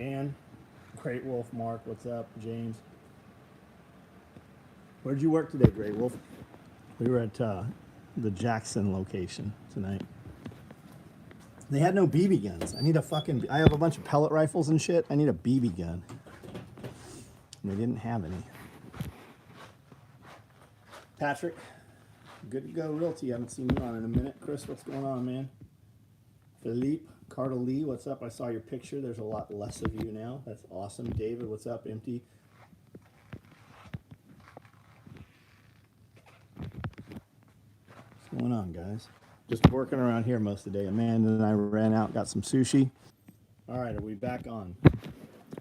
Dan, Great Wolf, Mark, what's up? James. Where'd you work today, Great Wolf? We were at the Jackson location tonight. They had no BB guns. I need a fucking. I have a bunch of pellet rifles and shit. I need a BB gun. And they didn't have any. Patrick, good to go, Realty. I haven't seen you on in a minute. Chris, what's going on, man? Philippe, Carter Lee, what's up? I saw your picture. There's a lot less of you now. That's awesome. David, what's up? Empty. What's going on, guys? Just working around here most of the day. Amanda and I ran out, got some sushi. All right, are we back on?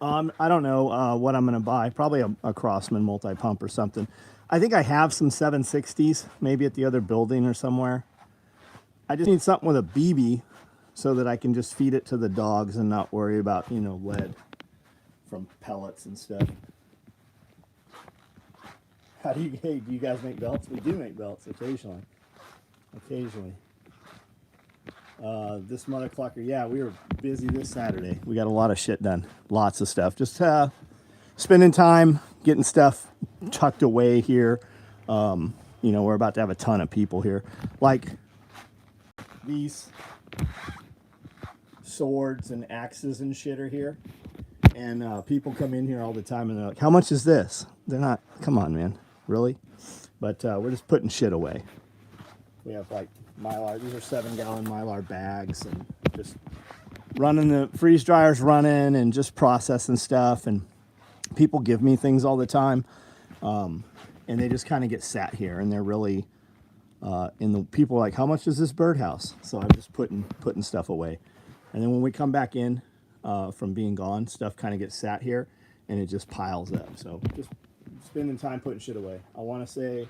I don't know what I'm going to buy. Probably a Crossman multi-pump or something. I think I have some 760s, maybe at the other building or somewhere. I just need something with a BB so that I can just feed it to the dogs and not worry about, you know, lead from pellets and stuff. How do you, hey, do you guys make belts? We do make belts occasionally. Occasionally. This mother clucker, yeah, we were busy this Saturday. We got a lot of shit done. Lots of stuff. Just spending time getting stuff tucked away here. You know, we're about to have a ton of people here. Like these swords and axes and shit are here. And people come in here all the time and they're like, how much is this? They're not, come on, man. Really? But we're just putting shit away. We have like Mylar, these are 7-gallon Mylar bags, and just running the freeze dryers running and just processing stuff. And people give me things all the time, and they just kind of get sat here, and they're really in the people are like, how much is this birdhouse? So I'm just putting stuff away, and then when we come back in from being gone, stuff kind of gets sat here, and it just piles up. So just spending time putting shit away. I want to say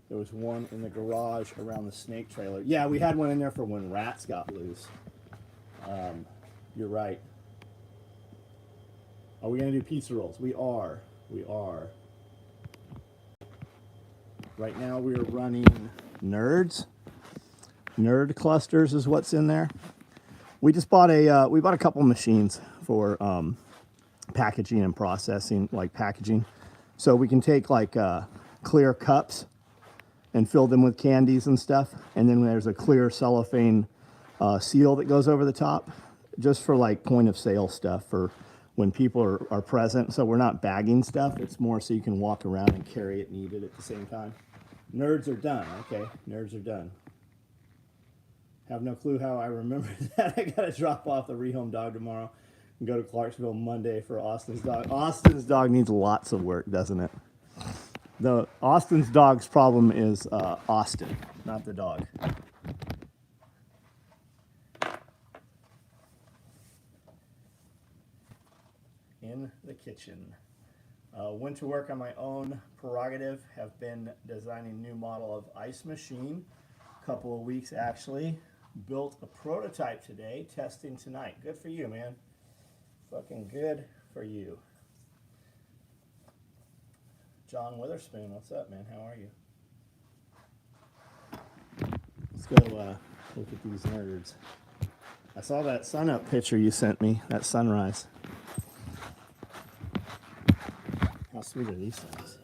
there was one in the garage around the snake trailer. Yeah, we had one in there for when rats got loose. You're right. Are we going to do pizza rolls? We are. We are. Right now we are running Nerds. Nerd clusters is what's in there. We just bought we bought a couple machines for packaging and processing, like packaging. So we can take like clear cups and fill them with candies and stuff. And then there's a clear cellophane seal that goes over the top, just for like point of sale stuff for when people are present. So we're not bagging stuff. It's more so you can walk around and carry it and eat it at the same time. Nerds are done. Okay, nerds are done. Have no clue how I remember that. I gotta drop off the rehome dog tomorrow and go to Clarksville Monday for Austin's dog. Austin's dog needs lots of work, doesn't it? The Austin's dog's problem is Austin, not the dog. In the kitchen. Went to work on my own prerogative. Have been designing new model of ice machine. Couple of weeks actually. Built a prototype today. Testing tonight. Good for you, man. Fucking good for you. John Witherspoon, what's up, man? How are you? Let's go look at these nerds. I saw that sun up picture you sent me, that sunrise. How sweet are these things?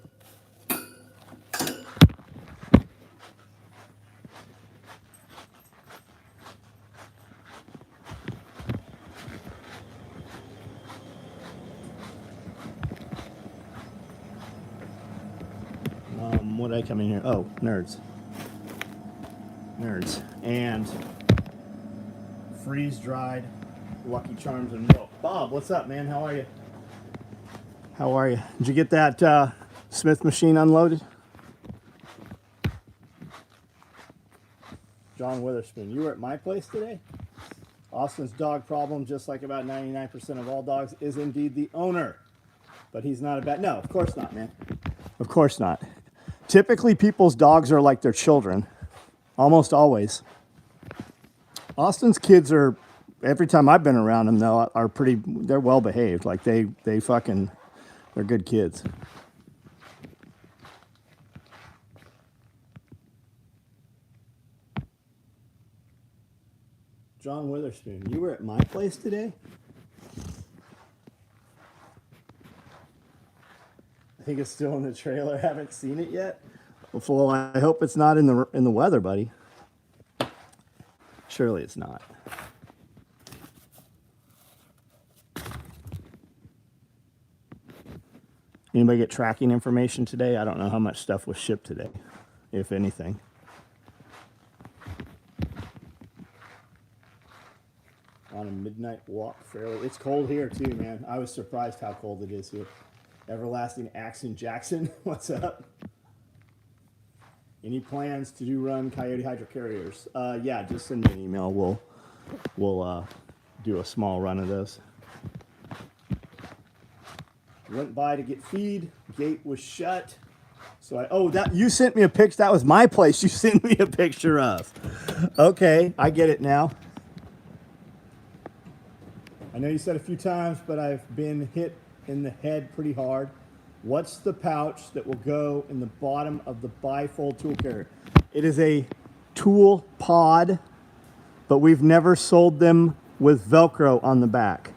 What did I come in here? Oh, nerds. Nerds. And freeze-dried Lucky Charms and milk. Bob, what's up, man? How are you? How are you? Did you get that Smith machine unloaded? John Witherspoon, you were at my place today? Austin's dog problem, just like about 99% of all dogs, is indeed the owner. But he's not a bad... No, of course not, man. Of course not. Typically, people's dogs are like their children. Almost always. Austin's kids are, every time I've been around them, though, are pretty, they're well behaved. Like, they're good kids. John Witherspoon, you were at my place today? think it's still in the trailer. Haven't seen it yet. Well, I hope it's not in the weather, buddy. Surely it's not. Anybody get tracking information today? I don't know how much stuff was shipped today, if anything. On a midnight walk, fairly. It's cold here too, man. I was surprised how cold it is here. Everlasting Axon Jackson, what's up? Any plans to run Coyote Hydrocarriers? Yeah, just send me an email. We'll do a small run of those. Went by to get feed. Gate was shut. So that you sent me a picture. That was my place. You sent me a picture of. Okay, I get it now. I know you said a few times, but I've been hit in the head pretty hard. What's the pouch that will go in the bottom of the bifold tool carrier? It is a tool pod, but we've never sold them with Velcro on the back.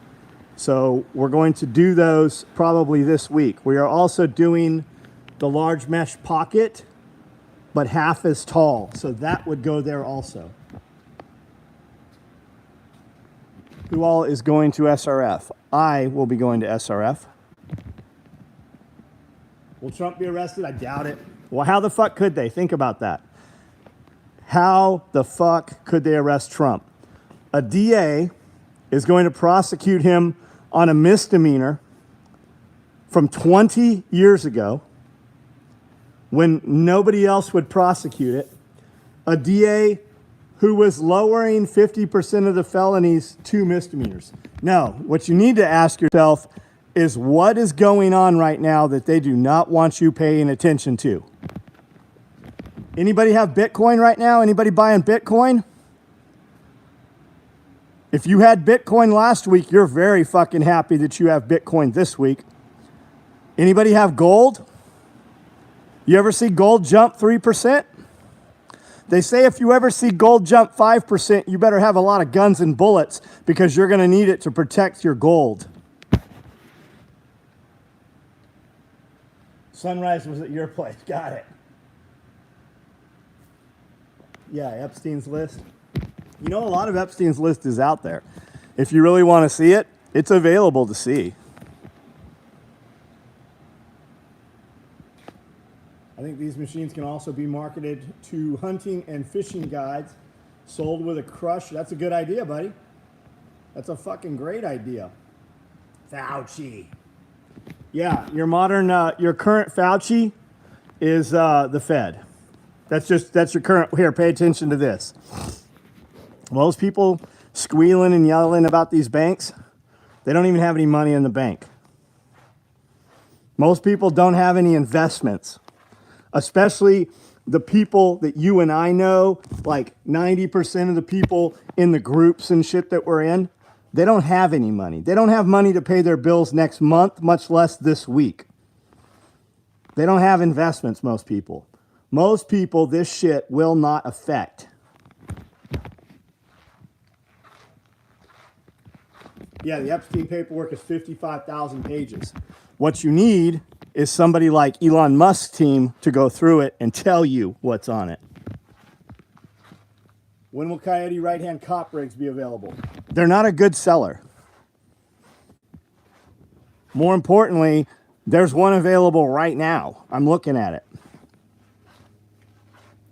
So we're going to do those probably this week. We are also doing the large mesh pocket, but half as tall. So that would go there also. Who all is going to SRF? I will be going to SRF. Will Trump be arrested? I doubt it. Well, how the fuck could they? Think about that. How the fuck could they arrest Trump? A DA is going to prosecute him on a misdemeanor from 20 years ago when nobody else would prosecute it. A DA who was lowering 50% of the felonies to misdemeanors. No, what you need to ask yourself is what is going on right now that they do not want you paying attention to? Anybody have Bitcoin right now? Anybody buying Bitcoin? If you had Bitcoin last week, you're very fucking happy that you have Bitcoin this week. Anybody have gold? You ever see gold jump 3%? They say if you ever see gold jump 5%, you better have a lot of guns and bullets because you're going to need it to protect your gold. Sunrise was at your place. Got it. Yeah, Epstein's List. You know, a lot of Epstein's List is out there. If you really want to see it, it's available to see. I think these machines can also be marketed to hunting and fishing guides, sold with a crush. That's a good idea, buddy. That's a fucking great idea. Fauci. Yeah, your current Fauci is the Fed. That's your current. Here, pay attention to this. Most people squealing and yelling about these banks, they don't even have any money in the bank. Most people don't have any investments, especially the people that you and I know, like 90% of the people in the groups and shit that we're in, they don't have any money. They don't have money to pay their bills next month, much less this week. They don't have investments, most people. Most people, this shit will not affect. Yeah, the Epstein paperwork is 55,000 pages. What you need is somebody like Elon Musk's team to go through it and tell you what's on it. When will Coyote right-hand cop rigs be available? They're not a good seller. More importantly, there's one available right now. I'm looking at it.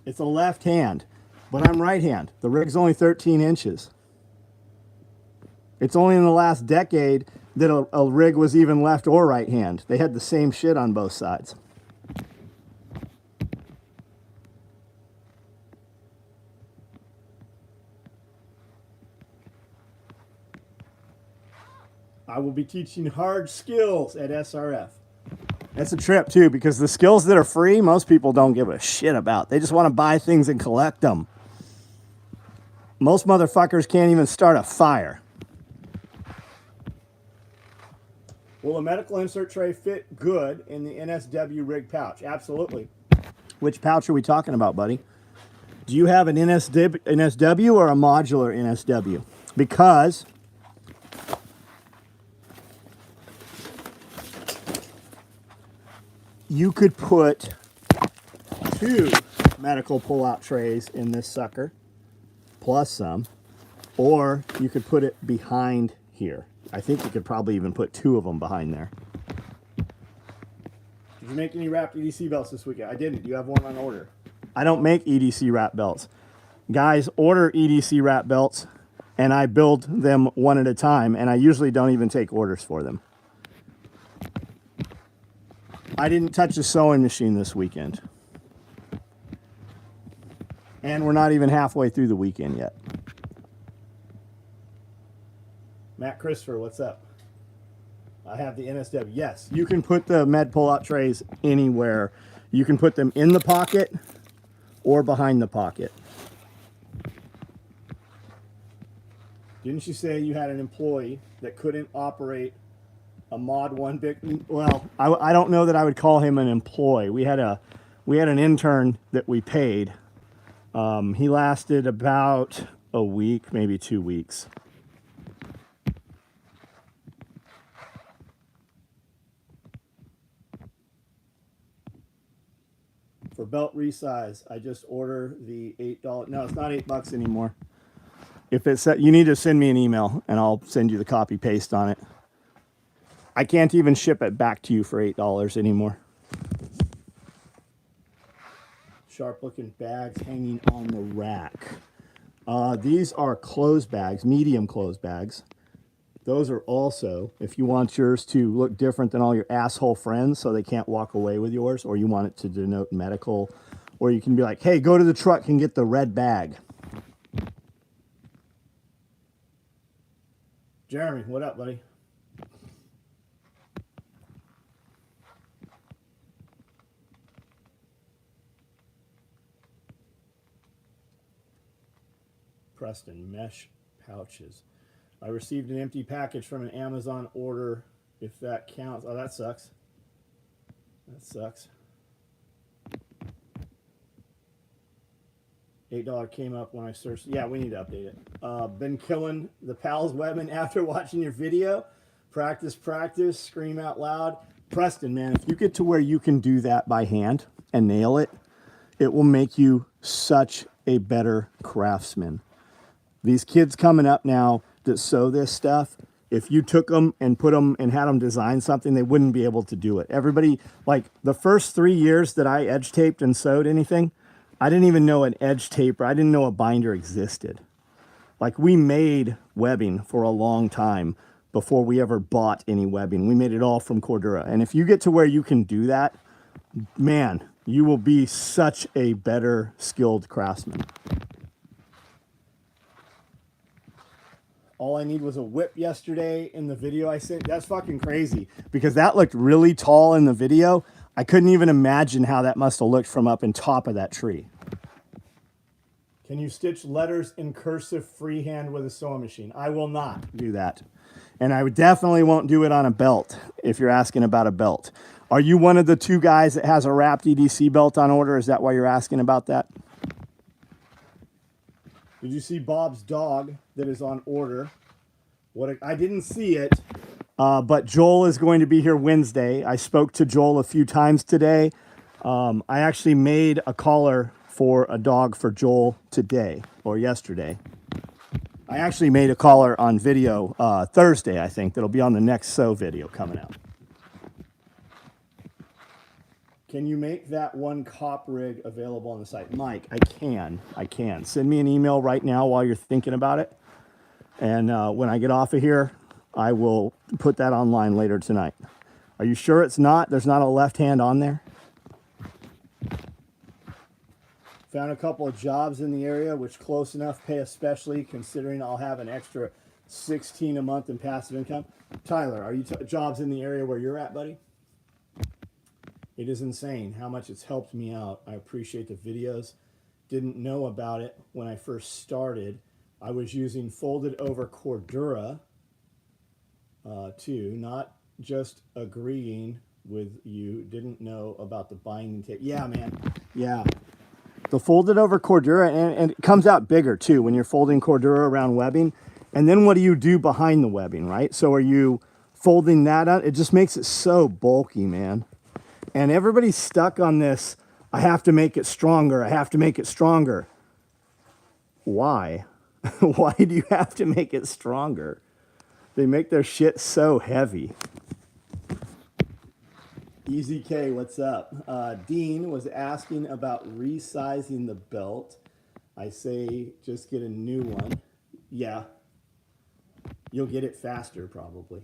It's a left hand, but I'm right hand. The rig's only 13 inches. It's only in the last decade that a rig was even left or right hand. They had the same shit on both sides. I will be teaching hard skills at SRF. That's a trip too, because the skills that are free, most people don't give a shit about. They just want to buy things and collect them. Most motherfuckers can't even start a fire. Will a medical insert tray fit good in the NSW rig pouch? Absolutely. Which pouch are we talking about, buddy? Do you have an NSW or a modular NSW? Because you could put 2 medical pull-out trays in this sucker, plus some, or you could put it behind here. I think you could probably even put 2 of them behind there. Did you make any wrapped EDC belts this weekend? I didn't. You have one on order. I don't make EDC wrap belts. Guys order EDC wrap belts, and I build them one at a time, and I usually don't even take orders for them. I didn't touch a sewing machine this weekend. And we're not even halfway through the weekend yet. Matt Christopher, what's up? I have the NSW. Yes, you can put the med pull-out trays anywhere. You can put them in the pocket or behind the pocket. Didn't you say you had an employee that couldn't operate a Mod 1 big? Well, I don't know that I would call him an employee. We had an intern that we paid. He lasted about a week, maybe 2 weeks. For belt resize, I just order the $8. No, it's not $8 anymore. If it's set, you need to send me an email and I'll send you the copy paste on it. I can't even ship it back to you for $8 anymore. Sharp looking bags hanging on the rack. These are clothes bags, medium clothes bags. Those are also, if you want yours to look different than all your asshole friends so they can't walk away with yours, or you want it to denote medical, or you can be like, hey, go to the truck and get the red bag. Jeremy, what up, buddy? Preston, mesh pouches. I received an empty package from an Amazon order, if that counts. Oh, that sucks. That sucks. $8 came up when I searched. Yeah, we need to update it. Been killing the pals webbing after watching your video. Practice, practice, scream out loud. Preston, man, if you get to where you can do that by hand and nail it, it will make you such a better craftsman. These kids coming up now that sew this stuff, if you took them and put them and had them design something, they wouldn't be able to do it. Everybody, like the first 3 years that I edge taped and sewed anything, I didn't even know an edge taper. I didn't know a binder existed. Like we made webbing for a long time before we ever bought any webbing. We made it all from Cordura. And if you get to where you can do that, man, you will be such a better skilled craftsman. All I need was a whip yesterday in the video I sent. That's fucking crazy because that looked really tall in the video. I couldn't even imagine how that must have looked from up in top of that tree. Can you stitch letters in cursive freehand with a sewing machine? I will not do that. And I definitely won't do it on a belt if you're asking about a belt. Are you one of the 2 guys that has a wrapped EDC belt on order? Is that why you're asking about that? Did you see Bob's dog that is on order? I didn't see it, but Joel is going to be here Wednesday. I spoke to Joel a few times today. I actually made a collar for a dog for Joel today or yesterday. I actually made a collar on video Thursday, I think. That'll be on the next sew video coming out. Can you make that one cop rig available on the site? Mike, I can. Send me an email right now while you're thinking about it. And when I get off of here, I will put that online later tonight. Are you sure it's not? There's not a left hand on there? Found a couple of jobs in the area, which close enough pay, especially considering I'll have an extra $16 a month in passive income. Tyler, are you jobs in the area where you're at, buddy? It is insane how much it's helped me out. I appreciate the videos. Didn't know about it when I first started. I was using folded over Cordura too, not just agreeing with you. Didn't know about the binding tape. Yeah, man. Yeah. The folded over Cordura, and it comes out bigger too when you're folding Cordura around webbing. And then what do you do behind the webbing, right? So are you folding that out? It just makes it so bulky, man. And everybody's stuck on this, I have to make it stronger, I have to make it stronger. Why? Why do you have to make it stronger? They make their shit so heavy. Easy K, what's up? Dean was asking about resizing the belt. I say just get a new one. Yeah. You'll get it faster, probably.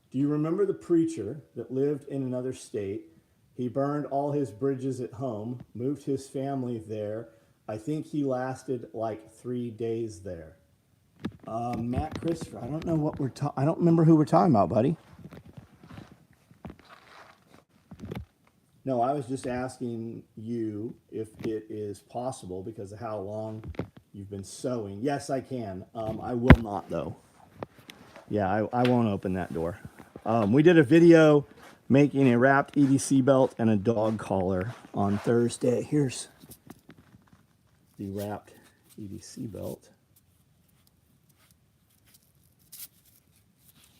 Do you remember the preacher that lived in another state? He burned all his bridges at home, moved his family there. I think he lasted like 3 days there. Matt Christopher, I don't know what I don't remember who we're talking about, buddy. No, I was just asking you if it is possible because of how long you've been sewing. Yes, I can. I will not, though. Yeah, I won't open that door. We did a video making a wrapped EDC belt and a dog collar on Thursday. Here's the wrapped EDC belt.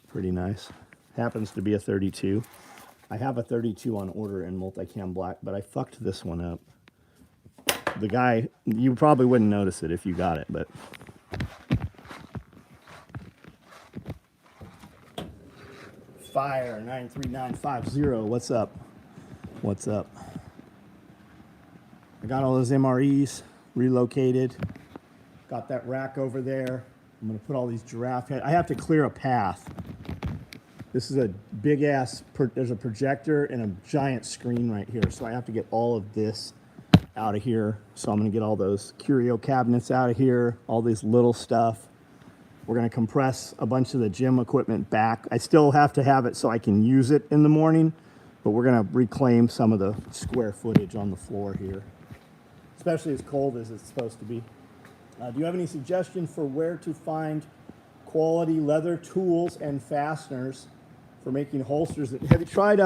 Pretty nice. Happens to be a 32. I have a 32 on order in multicam black, but I fucked this one up. The guy, you probably wouldn't notice it if you got it, but Fire 93950. What's up? What's up? I got all those MREs relocated. Got that rack over there. I'm gonna put all these giraffe heads. I have to clear a path. This is a big ass, there's a projector and a giant screen right here. So I have to get all of this out of here. So I'm gonna get all those curio cabinets out of here, all this little stuff. We're gonna compress a bunch of the gym equipment back. I still have to have it so I can use it in the morning, but we're gonna reclaim some of the square footage on the floor here, especially as cold as it's supposed to be. Do you have any suggestion for where to find quality leather tools and fasteners for making holsters? Have you tried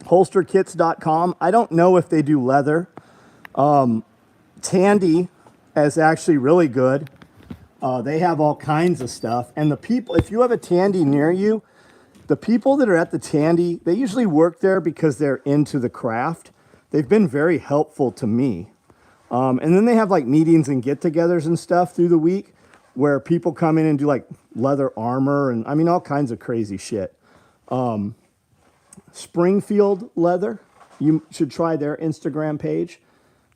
holsterkits.com? I don't know if they do leather. Tandy is actually really good. They have all kinds of stuff. And the people, if you have a Tandy near you, the people that are at the Tandy, they usually work there because they're into the craft. They've been very helpful to me. And then they have like meetings and get-togethers and stuff through the week where people come in and do like leather armor and I mean all kinds of crazy shit. Springfield Leather, you should try their Instagram page.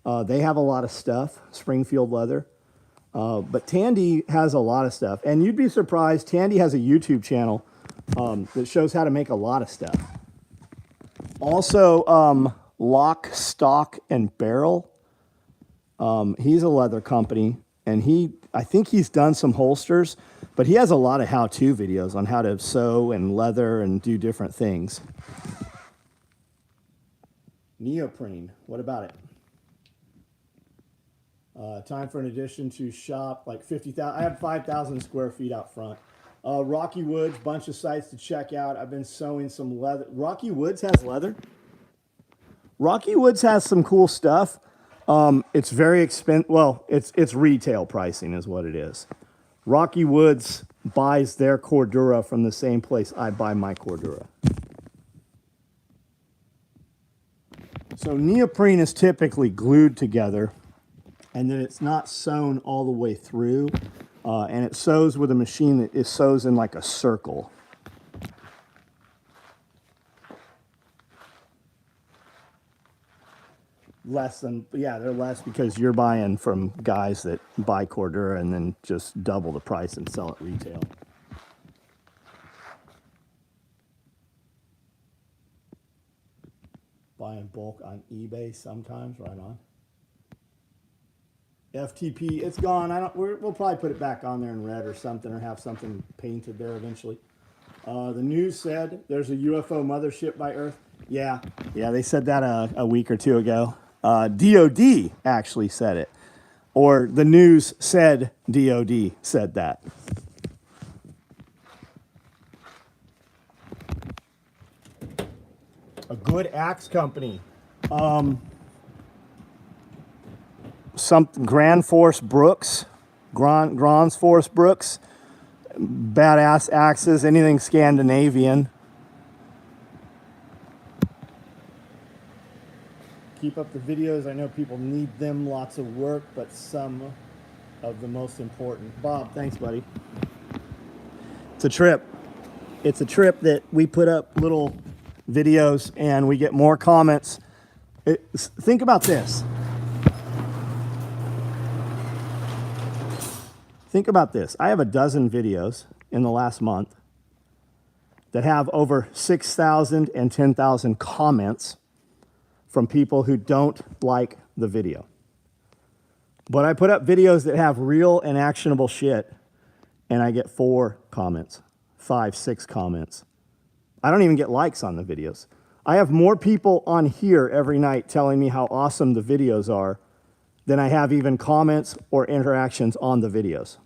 They have a lot of stuff, Springfield Leather. But Tandy has a lot of stuff. And you'd be surprised, Tandy has a YouTube channel that shows how to make a lot of stuff. Also, Lock, Stock, and Barrel. He's a leather company. And I think he's done some holsters, but he has a lot of how-to videos on how to sew and leather and do different things. Neoprene, what about it? Time for an addition to shop, like 50,000. I have 5,000 square feet out front. Rocky Woods, bunch of sites to check out. I've been sewing some leather. Rocky Woods has leather? Rocky Woods has some cool stuff. It's very expensive. Well, it's retail pricing is what it is. Rocky Woods buys their Cordura from the same place I buy my Cordura. So neoprene is typically glued together, and then it's not sewn all the way through, and it sews with a machine that it sews in like a circle. Less than, yeah, they're less because you're buying from guys that buy Cordura and then just double the price and sell it retail. Buy in bulk on eBay sometimes, right on. FTP, it's gone. We'll probably put it back on there in red or something, or have something painted there eventually. The news said there's a UFO mothership by Earth. Yeah, they said that a week or two ago. DOD actually said it, or the news said DOD said that. A good axe company. Grand Force Brooks, Grand Force Brooks, badass axes, anything Scandinavian. Keep up the videos. I know people need them, lots of work, but some of the most important. Bob, thanks, buddy. It's a trip. It's a trip that we put up little videos and we get more comments. Think about this. Think about this. I have a dozen videos in the last month that have over 6,000 and 10,000 comments from people who don't like the video. But I put up videos that have real and actionable shit, and I get 4 comments, 5, 6 comments. I don't even get likes on the videos. I have more people on here every night telling me how awesome the videos are than I have even comments or interactions on the videos.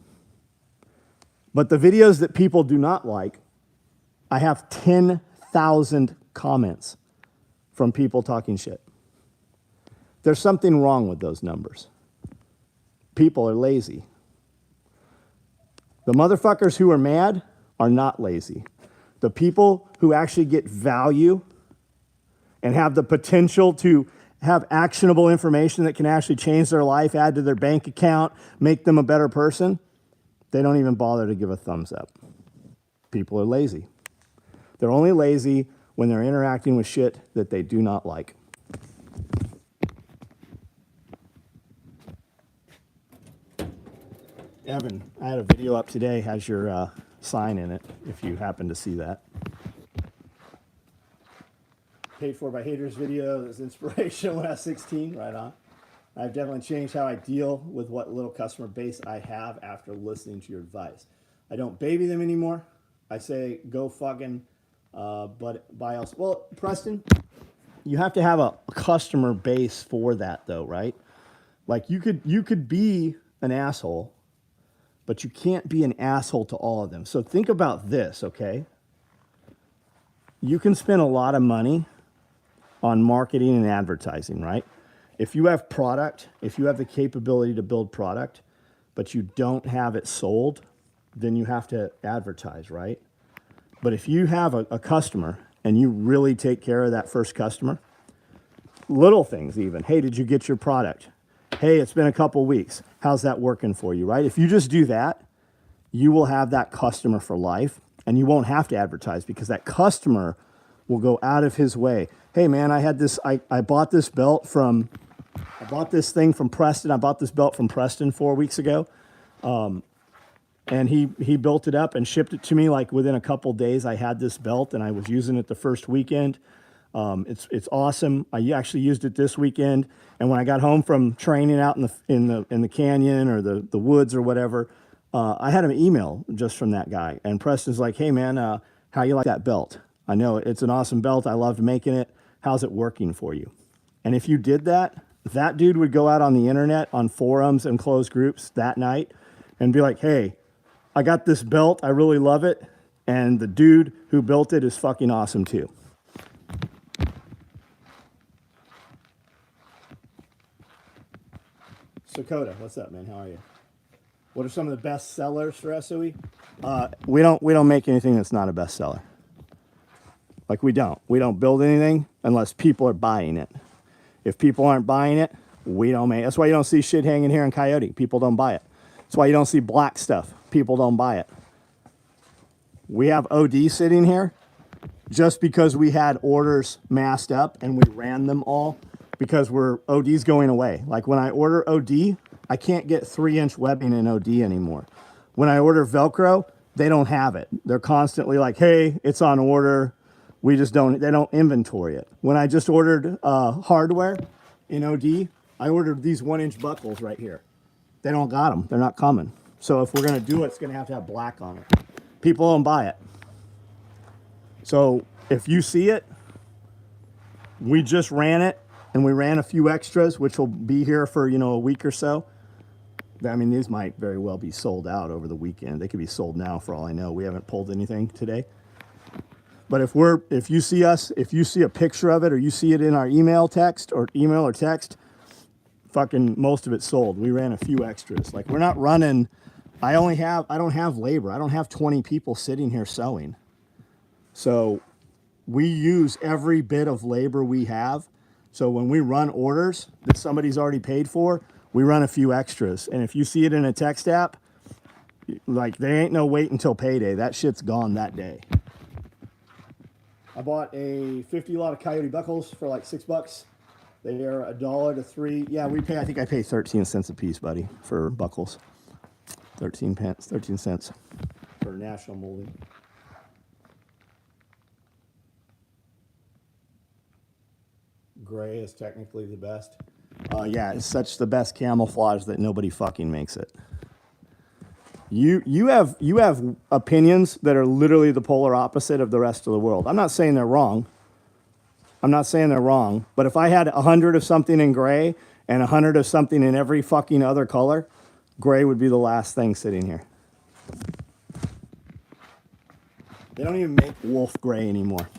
But the videos that people do not like, I have 10,000 comments from people talking shit. There's something wrong with those numbers. People are lazy. The motherfuckers who are mad are not lazy. The people who actually get value and have the potential to have actionable information that can actually change their life, add to their bank account, make them a better person, they don't even bother to give a thumbs up. People are lazy. They're only lazy when they're interacting with shit that they do not like. Evan, I had a video up today, has your sign in it, if you happen to see that. Paid for by haters video, that's inspirational when I was 16, right on. I've definitely changed how I deal with what little customer base I have after listening to your advice. I don't baby them anymore. I say, go fucking buy else. Well, Preston, you have to have a customer base for that though, right? Like you could be an asshole, but you can't be an asshole to all of them. So think about this, okay? You can spend a lot of money on marketing and advertising, right? If you have product, if you have the capability to build product, but you don't have it sold, then you have to advertise, right? But if you have a customer and you really take care of that first customer, little things even, hey, did you get your product? Hey, it's been a couple weeks. How's that working for you, right? If you just do that, you will have that customer for life and you won't have to advertise because that customer will go out of his way. Hey man, I bought this belt from, I bought this thing from Preston. I bought this belt from Preston 4 weeks ago. And he built it up and shipped it to me like within a couple days. I had this belt and I was using it the first weekend. It's awesome. I actually used it this weekend. And when I got home from training out in the canyon or the woods or whatever, I had an email just from that guy. And Preston's like, hey man, how you like that belt? I know it's an awesome belt. I loved making it. How's it working for you? And if you did that, that dude would go out on the internet, on forums and closed groups that night and be like, hey, I got this belt. I really love it. And the dude who built it is fucking awesome too. Sakota, what's up, man? How are you? What are some of the best sellers for SOE? We don't make anything that's not a bestseller. Like we don't build anything unless people are buying it. If people aren't buying it, we don't make it. That's why you don't see shit hanging here in Coyote. People don't buy it. That's why you don't see black stuff. People don't buy it. We have OD sitting here just because we had orders masked up and we ran them all because OD's going away. Like when I order OD, I can't get 3-inch webbing in OD anymore. When I order Velcro, they don't have it. They're constantly like, hey, it's on order. They don't inventory it. When I just ordered hardware in OD, I ordered these 1-inch buckles right here. They don't got them. They're not coming. So if we're going to do it, it's going to have black on it. People don't buy it. So if you see it, we just ran it and we ran a few extras, which will be here for, a week or so. I mean, these might very well be sold out over the weekend. They could be sold now for all I know. We haven't pulled anything today. But if you see a picture of it or you see it in our email or text, fucking most of it's sold. We ran a few extras. Like we're not running, I don't have labor. I don't have 20 people sitting here sewing. So we use every bit of labor we have So when we run orders that somebody's already paid for, we run a few extras. And if you see it in a text app, like there ain't no wait until payday. That shit's gone that day. I bought a 50 lot of Coyote buckles for like $6. They are $1 to $3. Yeah, I think I pay 13 cents a piece, buddy, for buckles. 13 cents for national molding. Gray is technically the best. Yeah, it's such the best camouflage that nobody fucking makes it. You have opinions that are literally the polar opposite of the rest of the world. I'm not saying they're wrong. But if I had 100 of something in gray and 100 of something in every fucking other color, gray would be the last thing sitting here. They don't even make wolf gray anymore.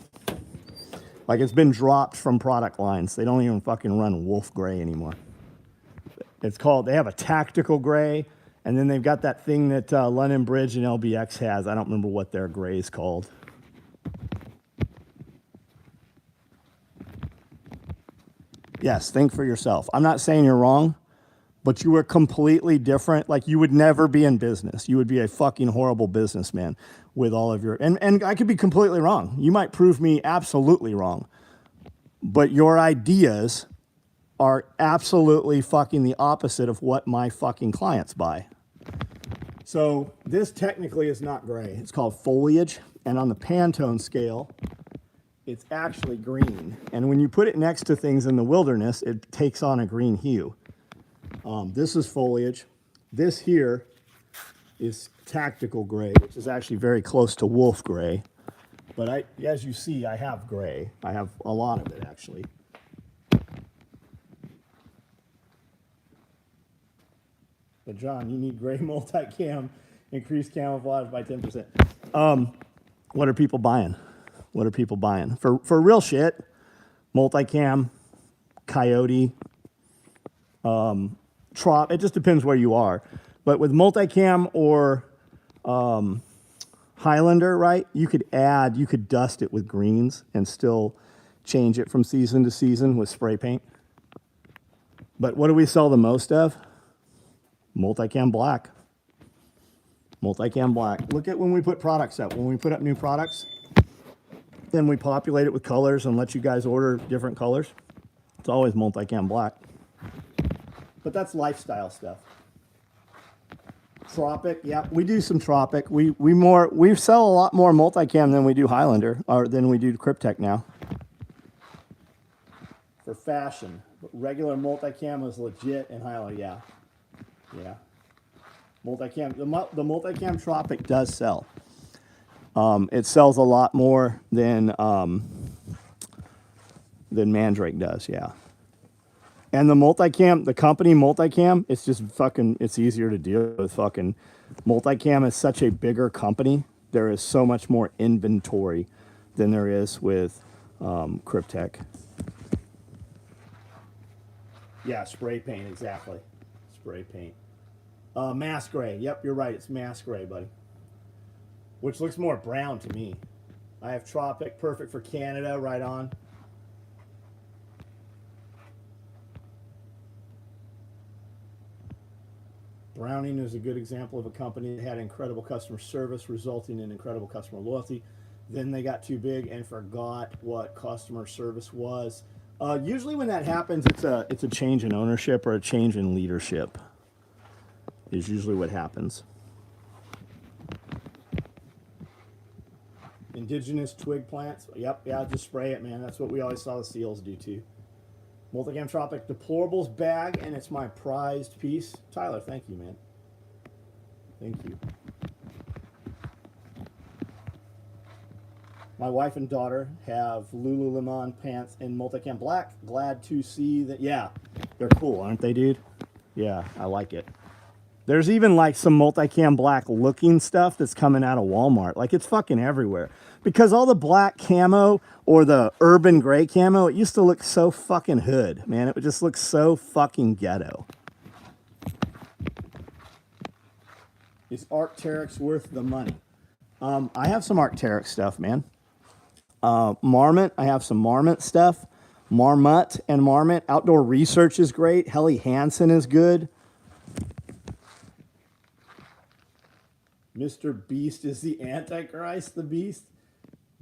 Like it's been dropped from product lines. They don't even fucking run wolf gray anymore. They have a tactical gray, and then they've got that thing that London Bridge and LBX has. I don't remember what their gray is called. Yes, think for yourself. I'm not saying you're wrong, but you were completely different. Like you would never be in business. You would be a fucking horrible businessman with all of your, and I could be completely wrong. You might prove me absolutely wrong, but your ideas are absolutely fucking the opposite of what my fucking clients buy. So this technically is not gray. It's called foliage. And on the Pantone scale, it's actually green. And when you put it next to things in the wilderness, it takes on a green hue. This is foliage. This here is tactical gray, which is actually very close to wolf gray. But as you see, I have gray. I have a lot of it, actually. But John, you need gray multicam, increase camouflage by 10%. What are people buying? For real shit, multicam, Coyote, Trop. It just depends where you are. But with multicam or Highlander, right? You could dust it with greens and still change it from season to season with spray paint. But what do we sell the most of? Multicam black. Multicam black. Look at when we put products up. When we put up new products, then we populate it with colors and let you guys order different colors. It's always multicam black. But that's lifestyle stuff. Tropic, yeah, we do some Tropic. We sell a lot more multicam than we do Highlander, or than we do Kryptek now. For fashion, regular multicam is legit, and Highlander, yeah. Multicam, the multicam Tropic does sell. It sells a lot more than Mandrake does, yeah. And the multicam, the company multicam, it's just fucking, it's easier to deal with. Fucking multicam is such a bigger company. There is so much more inventory than there is with Kryptek. Yeah, spray paint, exactly. Spray paint. Mass gray. Yep, you're right. It's mass gray, buddy. Which looks more brown to me. I have Tropic, perfect for Canada, right on. Browning is a good example of a company that had incredible customer service, resulting in incredible customer loyalty. Then they got too big and forgot what customer service was. Usually when that happens, it's a change in ownership or a change in leadership is usually what happens. Indigenous twig plants. Yep, yeah, just spray it, man. That's what we always saw the seals do too. Multicam Tropic Deplorables bag, and it's my prized piece. Tyler, thank you, man. Thank you. My wife and daughter have Lululemon pants in multicam black. Glad to see that. Yeah, they're cool, aren't they, dude? Yeah, I like it. There's even like some multicam black looking stuff that's coming out of Walmart. Like it's fucking everywhere. Because all the black camo or the urban gray camo, it used to look so fucking hood, man. It would just look so fucking ghetto. Is Arc'teryx worth the money? I have some Arc'teryx stuff, man. Marmot, I have some Marmot stuff. Marmot and Marmot. Outdoor Research is great. Helly Hansen is good. Mr. Beast is the Antichrist, the Beast.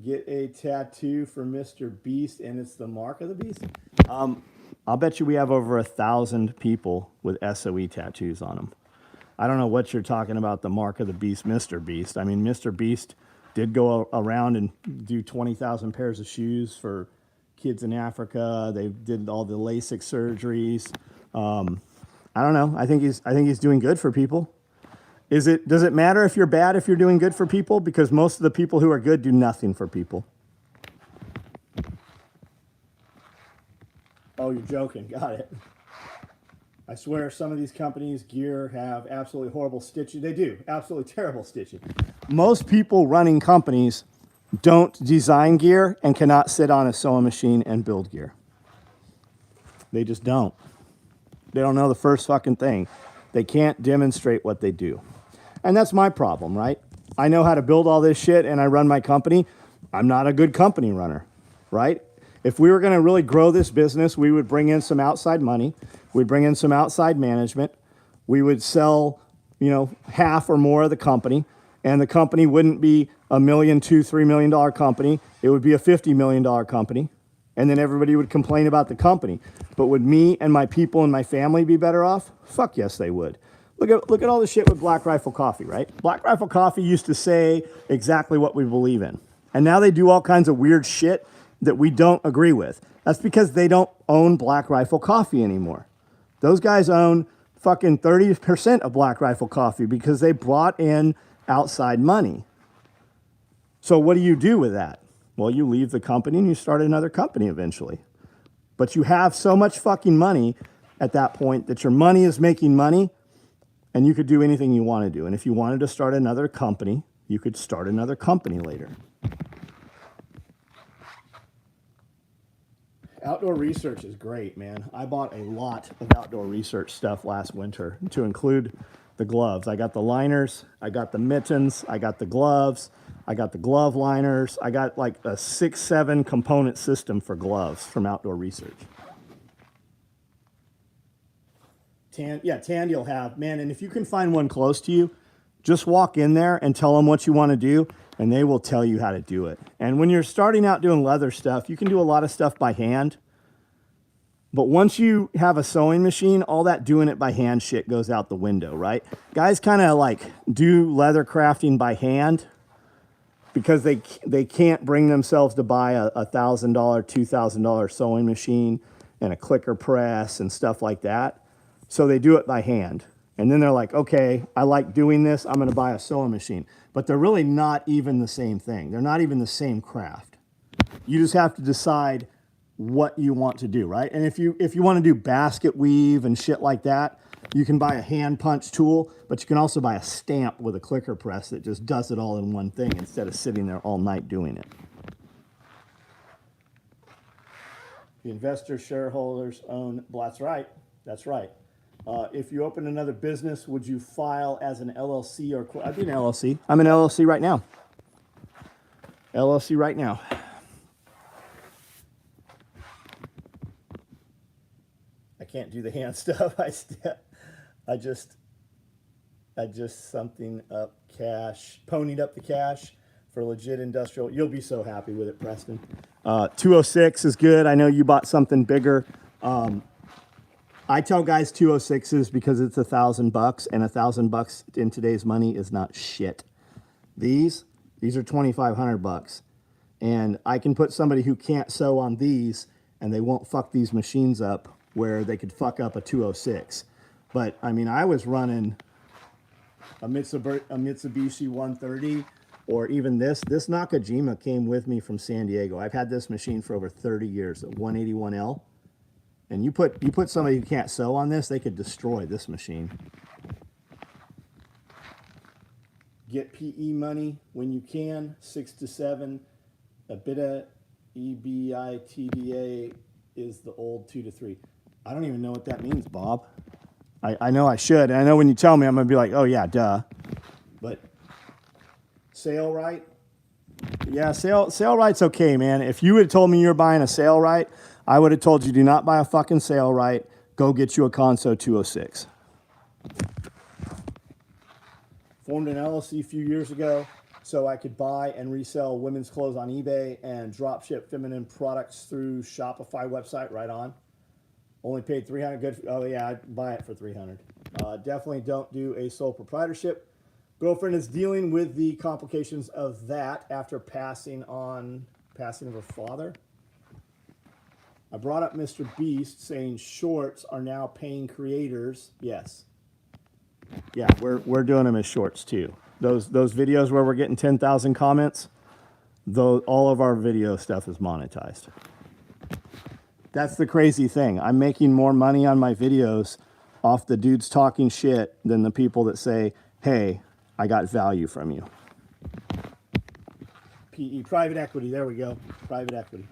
Get a tattoo for Mr. Beast, and it's the mark of the beast. I'll bet you we have over 1,000 people with SOE tattoos on them. I don't know what you're talking about, the mark of the beast, Mr. Beast. I mean, Mr. Beast did go around and do 20,000 pairs of shoes for kids in Africa. They did all the LASIK surgeries. I don't know. I think he's doing good for people. Does it matter if you're bad if you're doing good for people? Because most of the people who are good do nothing for people. Oh, you're joking. Got it. I swear some of these companies, gear, have absolutely horrible stitching. They do. Absolutely terrible stitching. Most people running companies don't design gear and cannot sit on a sewing machine and build gear. They just don't. They don't know the first fucking thing. They can't demonstrate what they do. And that's my problem, right? I know how to build all this shit and I run my company. I'm not a good company runner, right? If we were going to really grow this business, we would bring in some outside money. We'd bring in some outside management. We would sell, half or more of the company. And the company wouldn't be $1 million, $2, $3 million company. It would be a $50 million company. And then everybody would complain about the company. But would me and my people and my family be better off? Fuck yes, they would. Look at all the shit with Black Rifle Coffee, right? Black Rifle Coffee used to say exactly what we believe in. And now they do all kinds of weird shit that we don't agree with. That's because they don't own Black Rifle Coffee anymore. Those guys own fucking 30% of Black Rifle Coffee because they brought in outside money. So what do you do with that? Well, you leave the company and you start another company eventually. But you have so much fucking money at that point that your money is making money and you could do anything you want to do. And if you wanted to start another company, you could start another company later. Outdoor Research is great, man. I bought a lot of Outdoor Research stuff last winter to include the gloves. I got the liners, I got the mittens, I got the gloves, I got the glove liners. I got like a 6-7 component system for gloves from Outdoor Research. Tandy will have, man, and if you can find one close to you, just walk in there and tell them what you want to do, and they will tell you how to do it. And when you're starting out doing leather stuff, you can do a lot of stuff by hand. But once you have a sewing machine, all that doing it by hand shit goes out the window, right? Guys kind of like do leather crafting by hand because they can't bring themselves to buy a $1,000, $2,000 sewing machine and a clicker press and stuff like that. So they do it by hand. And then they're like, okay, I like doing this. I'm going to buy a sewing machine. But they're really not even the same thing. They're not even the same craft. You just have to decide what you want to do, right? And if you want to do basket weave and shit like that, you can buy a hand punch tool, but you can also buy a stamp with a clicker press that just does it all in one thing instead of sitting there all night doing it. The investor shareholders own, well, that's right. That's right. If you open another business, would you file as an LLC or I'd be an LLC. I'm an LLC right now. LLC right now. I can't do the hand stuff. I just something up cash, ponied up the cash for legit industrial. You'll be so happy with it, Preston. 206 is good. I know you bought something bigger. I tell guys 206s because it's $1,000, and $1,000 in today's money is not shit. These are $2,500, and I can put somebody who can't sew on these, and they won't fuck these machines up where they could fuck up a 206. But I mean, I was running a Mitsubishi 130, or even this Nakajima came with me from San Diego. I've had this machine for over 30 years, a 181L. And you put somebody who can't sew on this, they could destroy this machine. Get PE money when you can, 6 to 7. EBITDA, EBITDA is the old 2 to 3. I don't even know what that means, Bob. I know I should. And I know when you tell me, I'm going to be like, oh, yeah, duh. But Sailrite? Yeah, Sailrite's okay, man. If you had told me you were buying a Sailrite, I would have told you, do not buy a fucking Sailrite. Go get you a Conso 206. Formed an LLC a few years ago so I could buy and resell women's clothes on eBay and drop ship feminine products through Shopify website right on. Only paid $300. Good. Oh yeah, I'd buy it for $300. Definitely don't do a sole proprietorship. Girlfriend is dealing with the complications of that after passing of her father. I brought up Mr. Beast saying shorts are now paying creators. Yes. Yeah, we're doing them as shorts too. Those videos where we're getting 10,000 comments, all of our video stuff is monetized. That's the crazy thing. I'm making more money on my videos off the dudes talking shit than the people that say, hey, I got value from you. PE, private equity. There we go. Private equity.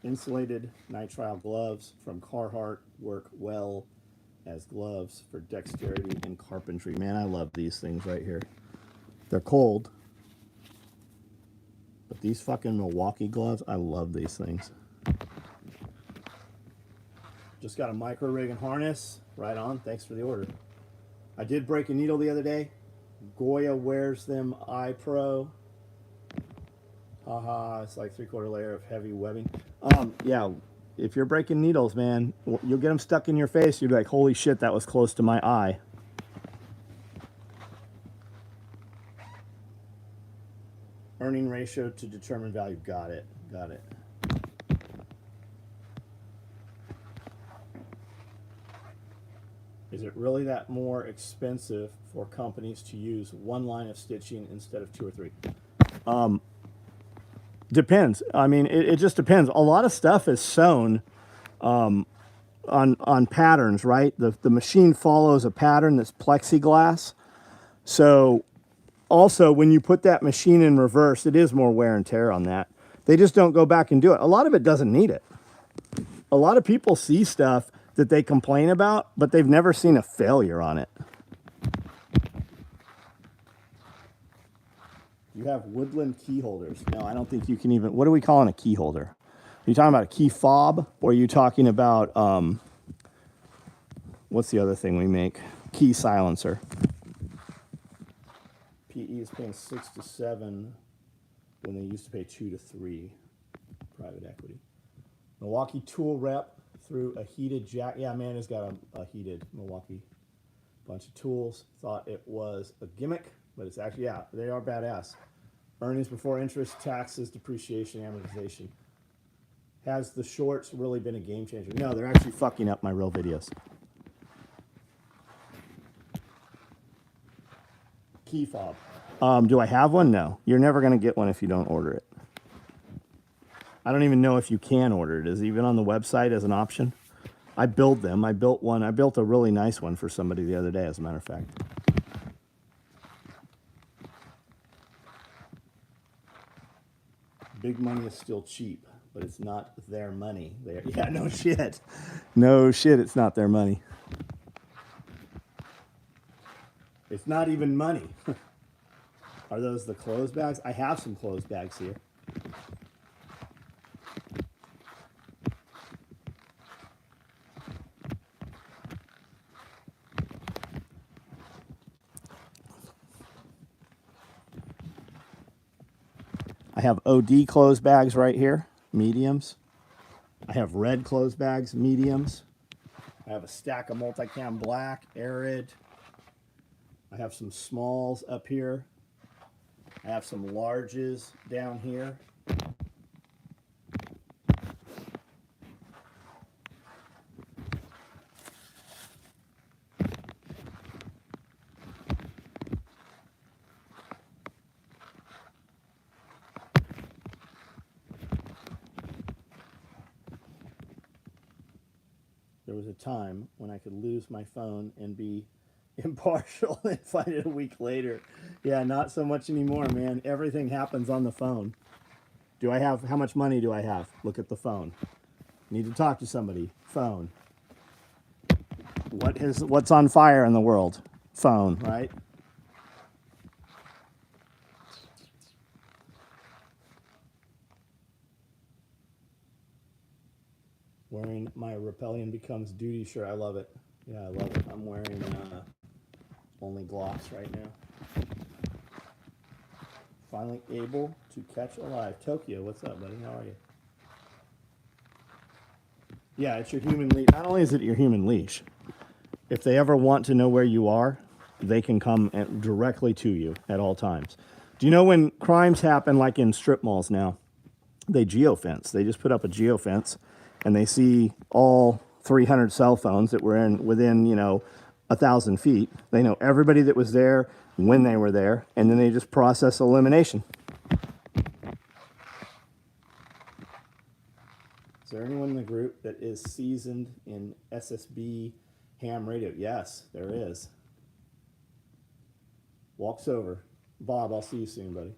Insulated nitrile gloves from Carhartt work well as gloves for dexterity and carpentry. Man, I love these things right here. They're cold, but these fucking Milwaukee gloves, I love these things. Just got a micro rig and harness. Right on. Thanks for the order. I did break a needle the other day. Goya wears them iPro. Haha, it's like 3/4 layer of heavy webbing. Yeah, if you're breaking needles, man, you'll get them stuck in your face. You'll be like, holy shit, that was close to my eye. Earning ratio to determine value. Got it. Got it. Is it really that more expensive for companies to use one line of stitching instead of 2 or 3? Depends. I mean, it just depends. A lot of stuff is sewn on patterns, right? The machine follows a pattern that's plexiglass. So also when you put that machine in reverse, it is more wear and tear on that. They just don't go back and do it. A lot of it doesn't need it. A lot of people see stuff that they complain about, but they've never seen a failure on it. You have woodland key holders. No, I don't think you can even, what are we calling a key holder? Are you talking about a key fob, or are you talking about, what's the other thing we make? Key silencer. PE is paying 6 to 7 when they used to pay 2 to 3. Private equity. Milwaukee tool rep through a heated jack. Yeah, man has got a heated Milwaukee bunch of tools. Thought it was a gimmick, but it's actually, yeah, they are badass. Earnings before interest, taxes, depreciation, amortization. Has the shorts really been a game changer? No, they're actually fucking up my real videos. Key fob. Do I have one? No. You're never going to get one if you don't order it. I don't even know if you can order it. Is it even on the website as an option? I build them. I built one. I built a really nice one for somebody the other day, as a matter of fact. Big money is still cheap, but it's not their money. Yeah, no shit. No shit, it's not their money. It's not even money. Are those the clothes bags? I have some clothes bags here. I have OD clothes bags right here, mediums. I have red clothes bags, mediums. I have a stack of multicam black, arid. I have some smalls up here. I have some larges down here. There was a time when I could lose my phone and be impartial and find it a week later. Yeah, not so much anymore, man. Everything happens on the phone. Do I have, how much money do I have? Look at the phone. Need to talk to somebody. Phone. What's on fire in the world? phone, right? Wearing my Repellion Becomes Duty shirt. I love it. Yeah, I love it. I'm wearing only Glocks right now. Finally able to catch a live. Tokyo, what's up, buddy? How are you? Yeah, it's your human leash. Not only is it your human leash, if they ever want to know where you are, they can come directly to you at all times. Do you know when crimes happen, like in strip malls now, they geofence. They just put up a geofence, and they see all 300 cell phones that were within 1,000 feet. They know everybody that was there, when they were there, and then they just process elimination. Is there anyone in the group that is seasoned in SSB ham radio? Yes, there is. Walks over. Bob, I'll see you soon, buddy.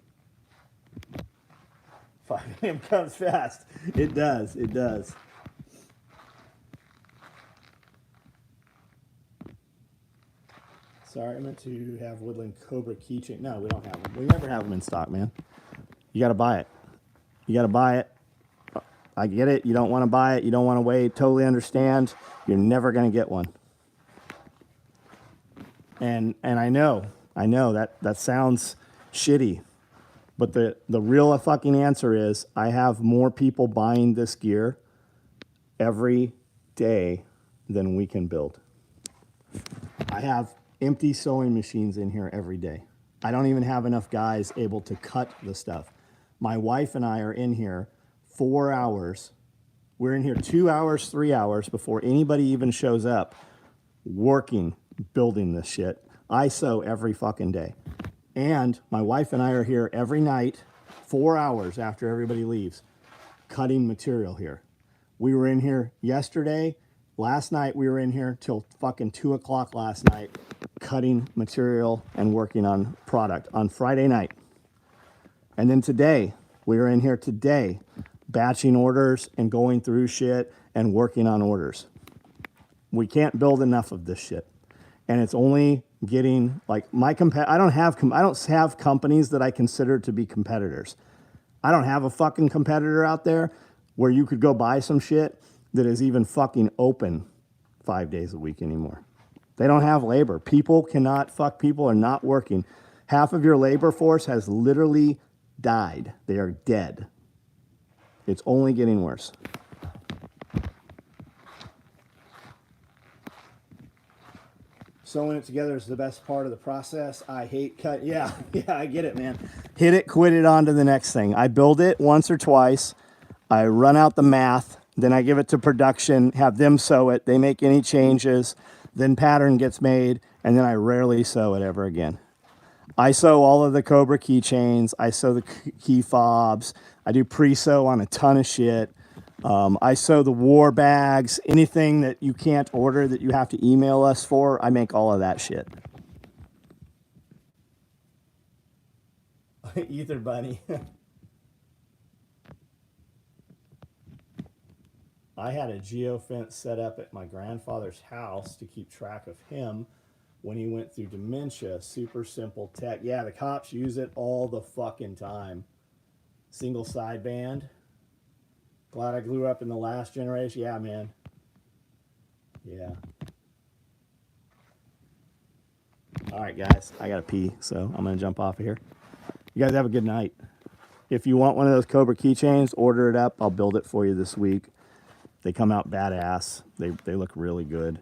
5 a.m. comes fast. It does. It does. Sorry, I meant to have Woodland Cobra keychain. No, we don't have them. We never have them in stock, man. You got to buy it. You got to buy it. I get it. You don't want to buy it. You don't want to wait. Totally understand. You're never going to get one. And I know that sounds shitty, but the real fucking answer is I have more people buying this gear every day than we can build. I have empty sewing machines in here every day. I don't even have enough guys able to cut the stuff. My wife and I are in here 4 hours. We're in here 2 hours, 3 hours before anybody even shows up working, building this shit. I sew every fucking day. And my wife and I are here every night, 4 hours after everybody leaves, cutting material here. We were in here yesterday. Last night we were in here till fucking 2 o'clock last night, cutting material and working on product on Friday night. And then today, we were in here today, batching orders and going through shit and working on orders. We can't build enough of this shit. And it's only getting like I don't have companies that I consider to be competitors. I don't have a fucking competitor out there where you could go buy some shit that is even fucking open 5 days a week anymore. They don't have labor. People are not working. Half of your labor force has literally died. They are dead. It's only getting worse. Sewing it together is the best part of the process. I hate cut. Yeah, I get it, man. Hit it, quit it, on to the next thing. I build it once or twice. I run out the math. Then I give it to production, have them sew it. They make any changes. Then pattern gets made, and then I rarely sew it ever again. I sew all of the Cobra keychains. I sew the key fobs. I do pre-sew on a ton of shit. I sew the war bags. Anything that you can't order that you have to email us for, I make all of that shit. Ether Bunny. I had a geofence set up at my grandfather's house to keep track of him when he went through dementia. Super simple tech. Yeah, the cops use it all the fucking time. Single sideband. Glad I grew up in the last generation. Yeah, man. Yeah. All right, guys. I got to pee, so I'm going to jump off of here. You guys have a good night. If you want one of those Cobra keychains, order it up. I'll build it for you this week. They come out badass. They look really good.